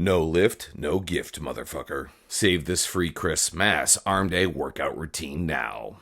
No lift, no gift, motherfucker. Save this free ChristMASS arm day workout routine now.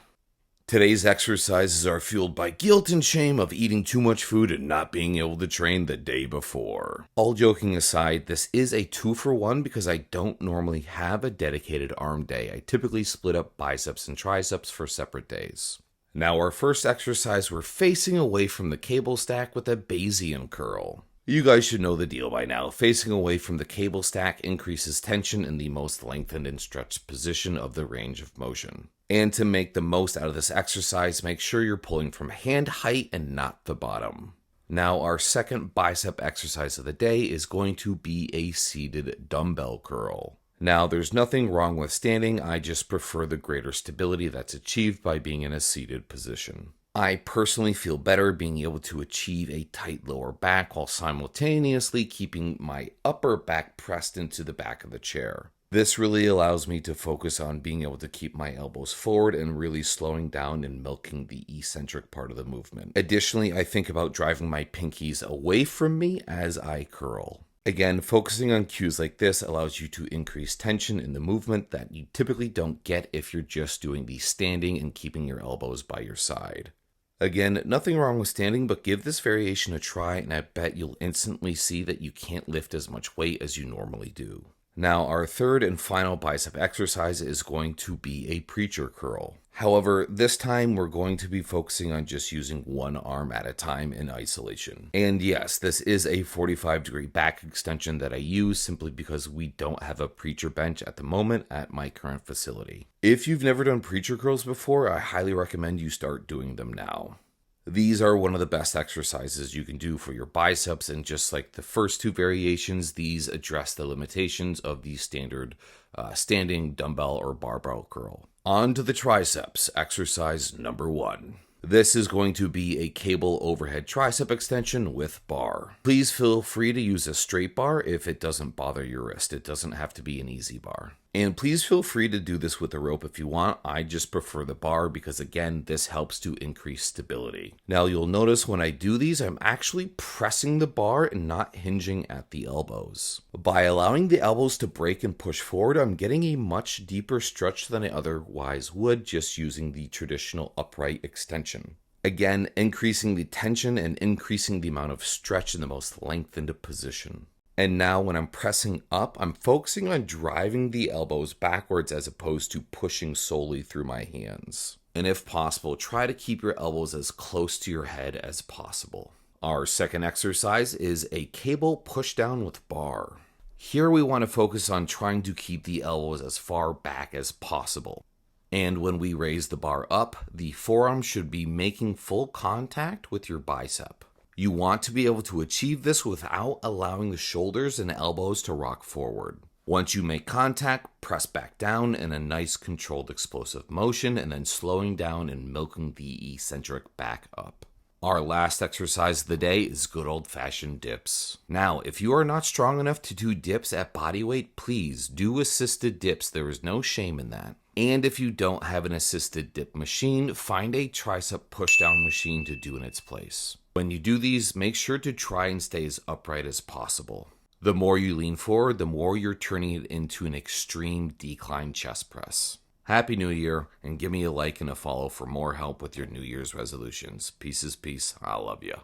Today's exercises are fueled by guilt and shame of eating too much food and not being able to train the day before. All joking aside, this is a 2-for-1 because I don't normally have a dedicated arm day. I typically split up biceps and triceps for separate days. Now our first exercise, we're facing away from the cable stack with a Bayesian curl. You guys should know the deal by now. Facing away from the cable stack increases tension in the most lengthened and stretched position of the range of motion. And to make the most out of this exercise, make sure you're pulling from hand height and not the bottom. Now our second bicep exercise of the day is going to be a seated dumbbell curl. Now there's nothing wrong with standing, I just prefer the greater stability that's achieved by being in a seated position. I personally feel better being able to achieve a tight lower back while simultaneously keeping my upper back pressed into the back of the chair. This really allows me to focus on being able to keep my elbows forward and really slowing down and milking the eccentric part of the movement. Additionally, I think about driving my pinkies away from me as I curl. Again, focusing on cues like this allows you to increase tension in the movement that you typically don't get if you're just doing the standing and keeping your elbows by your side. Again, nothing wrong with standing, but give this variation a try and I bet you'll instantly see that you can't lift as much weight as you normally do. Now, our third and final bicep exercise is going to be a preacher curl. However, this time we're going to be focusing on just using one arm at a time in isolation. And yes, this is a 45-degree back extension that I use simply because we don't have a preacher bench at the moment at my current facility. If you've never done preacher curls before, I highly recommend you start doing them now. These are one of the best exercises you can do for your biceps, and just like the first two variations, these address the limitations of the standard standing dumbbell or barbell curl. On to the triceps, exercise number 1. This is going to be a cable overhead tricep extension with bar. Please feel free to use a straight bar if it doesn't bother your wrist. It doesn't have to be an easy bar. And please feel free to do this with a rope if you want. I just prefer the bar because, again, this helps to increase stability. Now you'll notice when I do these, I'm actually pressing the bar and not hinging at the elbows. By allowing the elbows to break and push forward, I'm getting a much deeper stretch than I otherwise would just using the traditional upright extension. Again, increasing the tension and increasing the amount of stretch in the most lengthened position. And now when I'm pressing up, I'm focusing on driving the elbows backwards as opposed to pushing solely through my hands. And if possible, try to keep your elbows as close to your head as possible. Our second exercise is a cable pushdown with bar. Here we want to focus on trying to keep the elbows as far back as possible. And when we raise the bar up, the forearm should be making full contact with your bicep. You want to be able to achieve this without allowing the shoulders and elbows to rock forward. Once you make contact, press back down in a nice controlled explosive motion and then slowing down and milking the eccentric back up. Our last exercise of the day is good old-fashioned dips. Now, if you are not strong enough to do dips at body weight, please do assisted dips. There is no shame in that. And if you don't have an assisted dip machine, find a tricep pushdown machine to do in its place. When you do these, make sure to try and stay as upright as possible. The more you lean forward, the more you're turning it into an extreme decline chest press. Happy New Year, and give me a like and a follow for more help with your New Year's resolutions. Peace is peace. I love you.